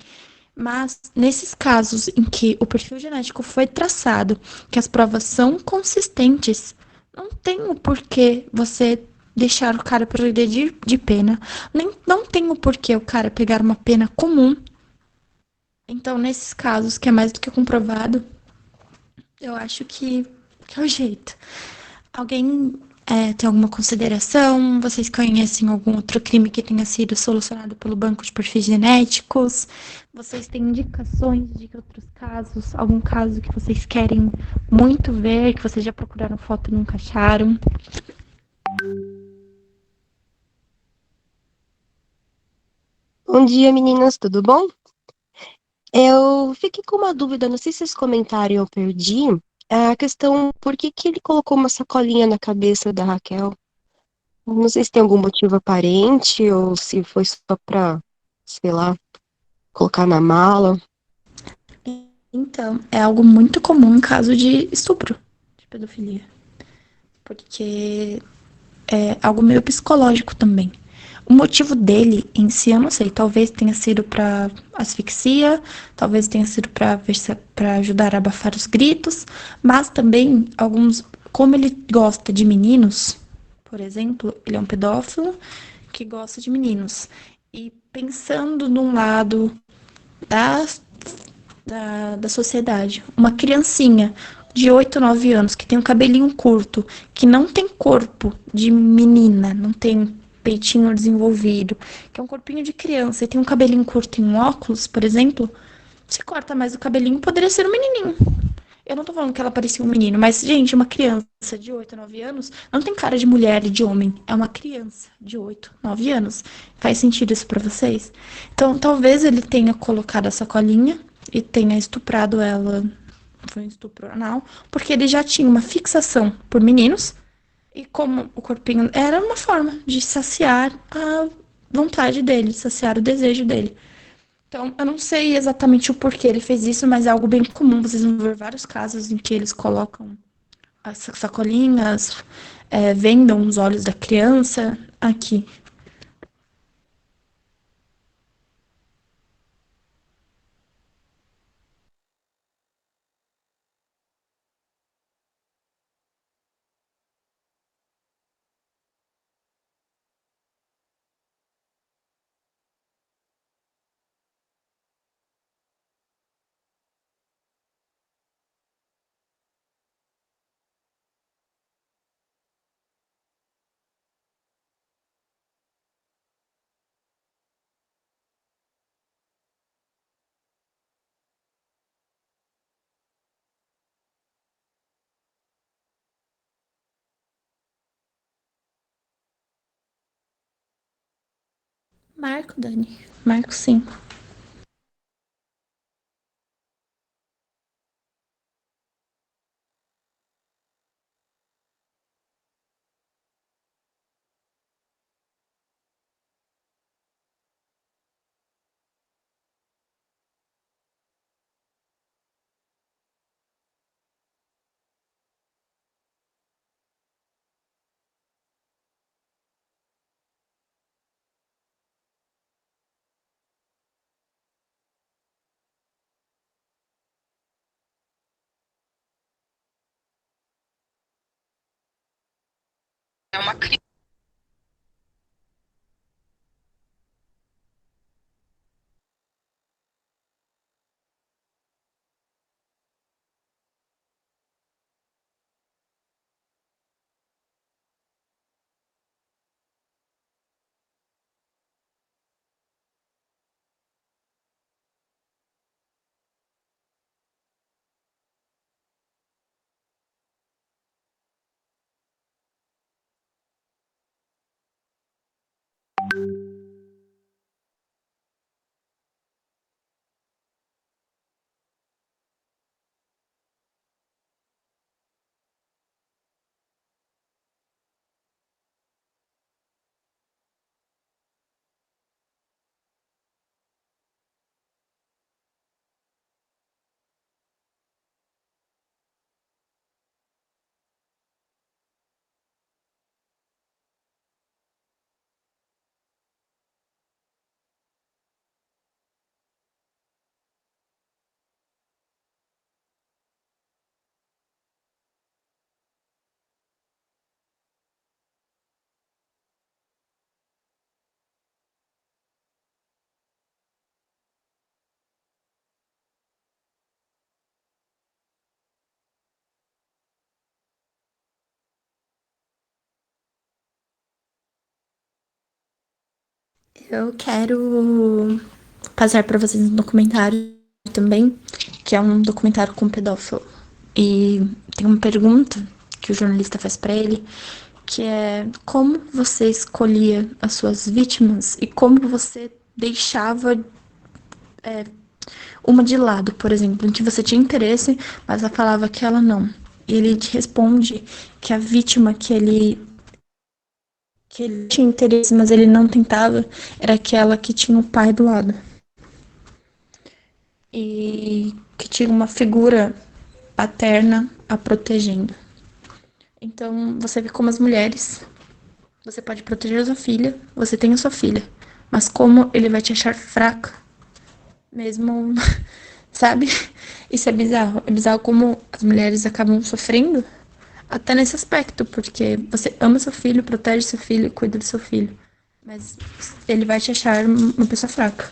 Mas nesses casos em que o perfil genético foi traçado, que as provas são consistentes, não tem o porquê você deixar o cara progredir de pena. Nem, não tem o porquê o cara pegar uma pena comum. Então, nesses casos, que é mais do que comprovado, eu acho que é o jeito. Alguém tem alguma consideração? Vocês conhecem algum outro crime que tenha sido solucionado pelo banco de perfis genéticos? Vocês têm indicações de outros casos? Algum caso que vocês querem muito ver, que vocês já procuraram foto e nunca acharam? Bom dia, meninas, tudo bom? Eu fiquei com uma dúvida, não sei se vocês comentaram e eu perdi, a questão por que que ele colocou uma sacolinha na cabeça da Raquel? Não sei se tem algum motivo aparente ou se foi só pra, sei lá, colocar na mala. Então, é algo muito comum em caso de estupro, de pedofilia. Porque é algo meio psicológico também. O motivo dele em si, eu não sei. Talvez tenha sido para asfixia, talvez tenha sido para ajudar a abafar os gritos, mas também alguns, como ele gosta de meninos, por exemplo, ele é um pedófilo que gosta de meninos. E pensando num lado da, da sociedade, uma criancinha de 8 9 anos que tem um cabelinho curto, que não tem corpo de menina, não tem peitinho desenvolvido, que é um corpinho de criança e tem um cabelinho curto em um óculos, por exemplo, se corta mais o cabelinho, poderia ser um menininho. Eu não tô falando que ela parecia um menino, mas, gente, uma criança de 8 9 anos não tem cara de mulher e de homem. É uma criança de 8 9 anos. Faz sentido isso pra vocês? Então, talvez ele tenha colocado a sacolinha e tenha estuprado ela. Foi um estupro anal, porque ele já tinha uma fixação por meninos. E como o corpinho era uma forma de saciar a vontade dele, saciar o desejo dele. Então, eu não sei exatamente o porquê ele fez isso, mas é algo bem comum. Vocês vão ver vários casos em que eles colocam as sacolinhas, vendam os olhos da criança aqui. Marco, Dani. Marco, sim. É uma crise. Eu quero passar para vocês um documentário também, que é um documentário com um pedófilo. E tem uma pergunta que o jornalista faz para ele, que é como você escolhia as suas vítimas e como você deixava uma de lado, por exemplo, em que você tinha interesse, mas ela falava que ela não. E ele te responde que a vítima que ele tinha interesse, mas ele não tentava, era aquela que tinha o pai do lado. E que tinha uma figura paterna a protegendo. Então, você vê como as mulheres, você pode proteger a sua filha, você tem a sua filha, mas como ele vai te achar fraca, mesmo, sabe? Isso é bizarro. É bizarro como as mulheres acabam sofrendo até nesse aspecto, porque você ama seu filho, protege seu filho, cuida do seu filho, mas ele vai te achar uma pessoa fraca.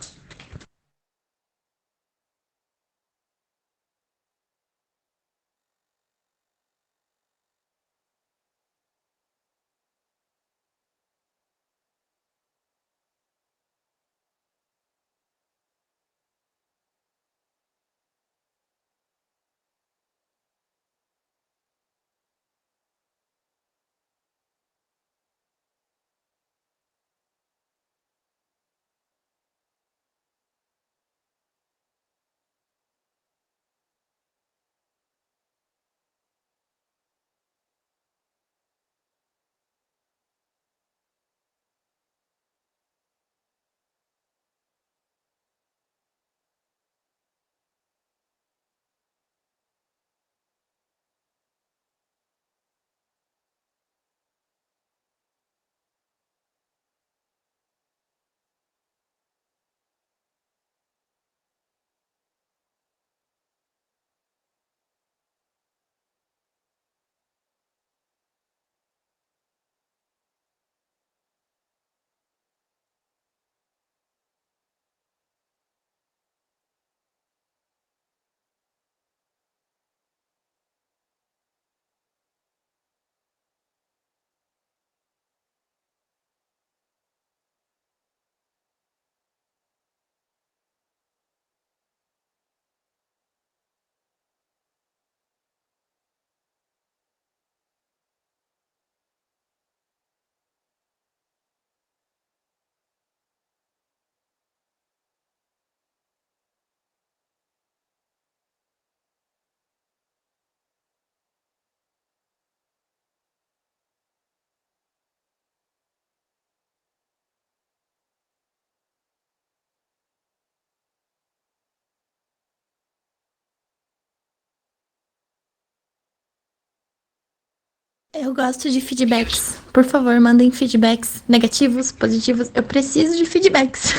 Eu gosto de feedbacks. Por favor, mandem feedbacks negativos, positivos. Eu preciso de feedbacks.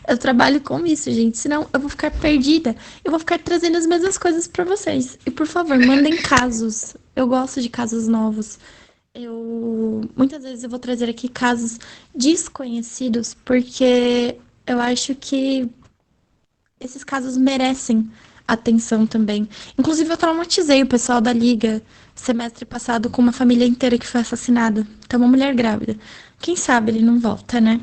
Eu trabalho com isso, gente. Senão eu vou ficar perdida. Eu vou ficar trazendo as mesmas coisas pra vocês. E por favor, mandem casos. Eu gosto de casos novos. Muitas vezes eu vou trazer aqui casos desconhecidos porque eu acho que esses casos merecem atenção também. Inclusive, eu traumatizei o pessoal da Liga semestre passado com uma família inteira que foi assassinada. Então, uma mulher grávida. Quem sabe ele não volta, né?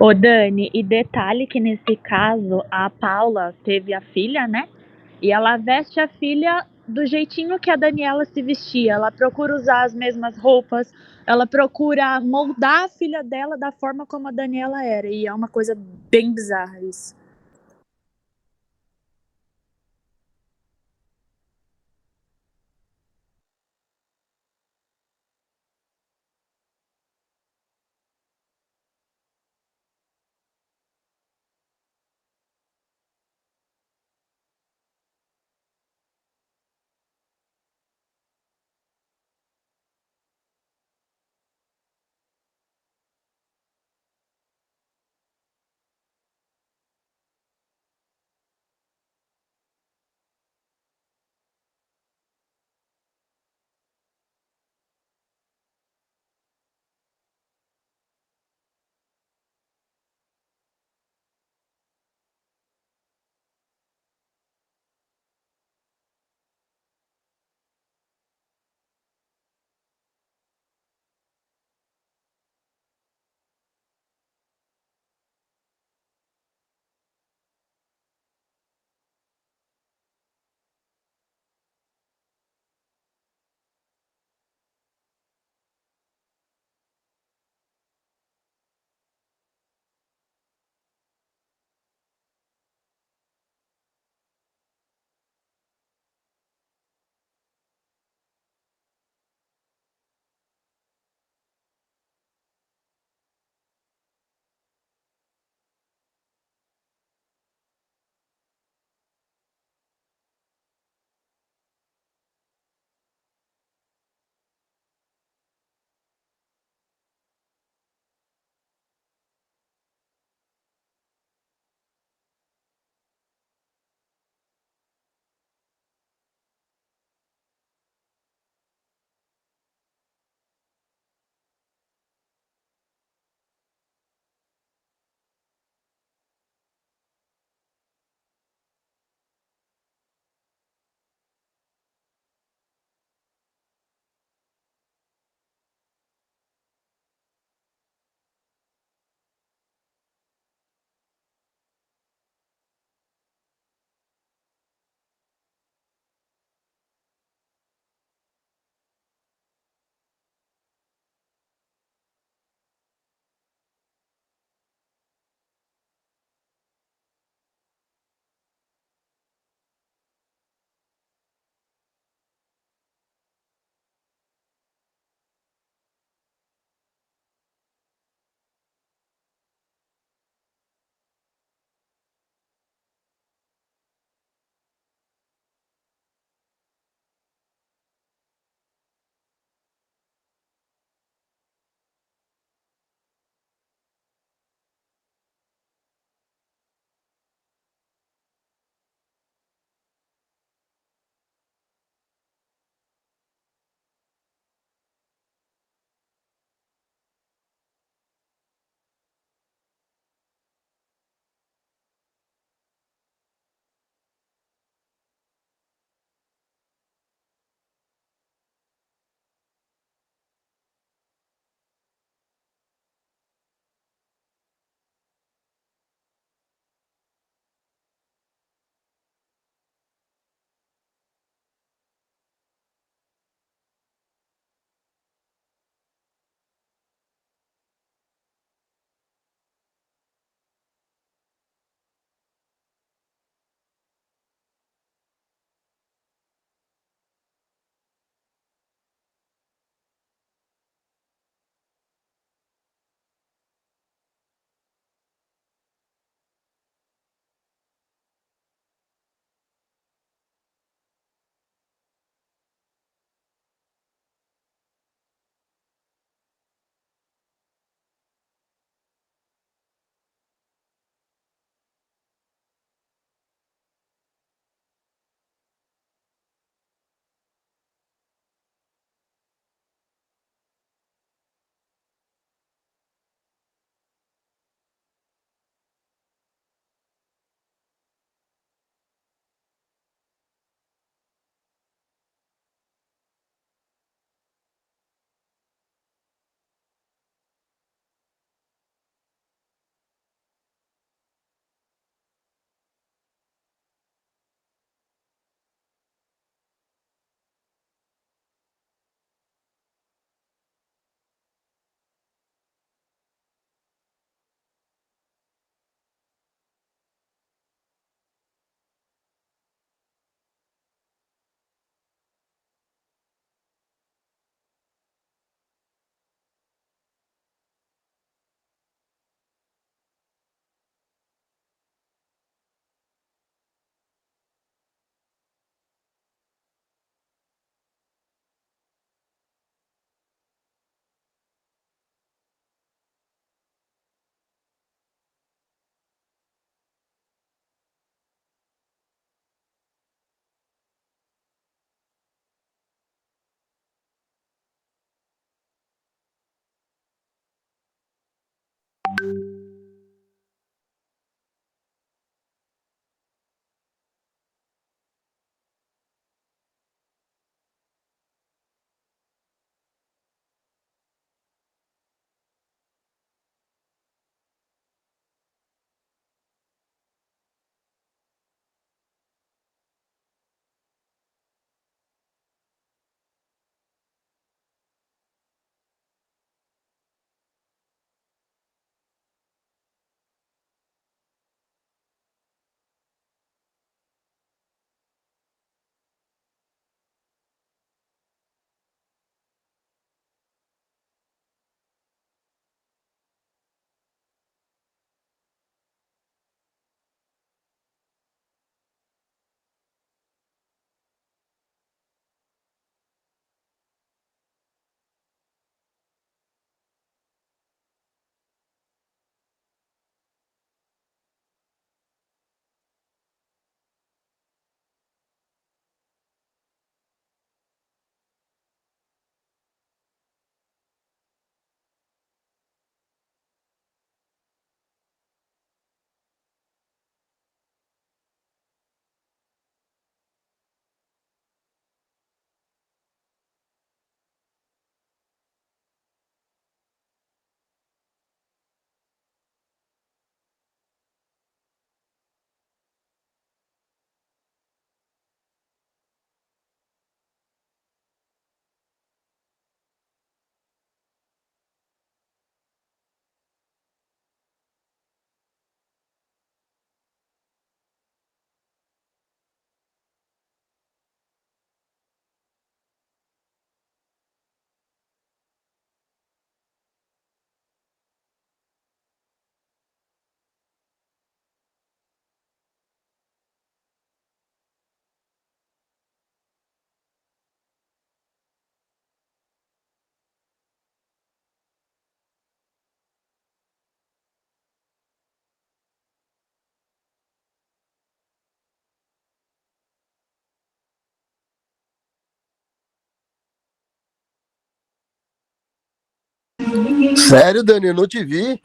Ô Dani, e detalhe que nesse caso a Paula teve a filha, né? E ela veste a filha do jeitinho que a Daniela se vestia. Ela procura usar as mesmas roupas, ela procura moldar a filha dela da forma como a Daniela era. E é uma coisa bem bizarra isso. Sério, Dani, eu não te vi.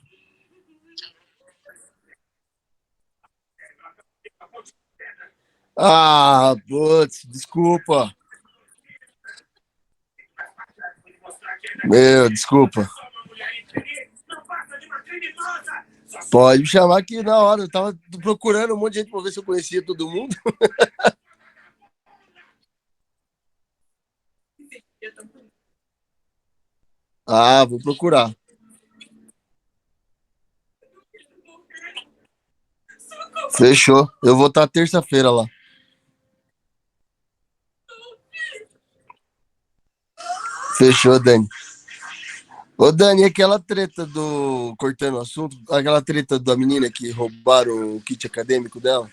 Ah, putz, desculpa. Meu, desculpa. Pode me chamar aqui na hora. Eu tava procurando um monte de gente pra ver se eu conhecia todo mundo. Ah, vou procurar. Fechou. Eu vou estar terça-feira lá. Fechou, Dani. Ô, Dani, aquela treta do. Cortando o assunto, aquela treta da menina que roubaram o kit acadêmico dela?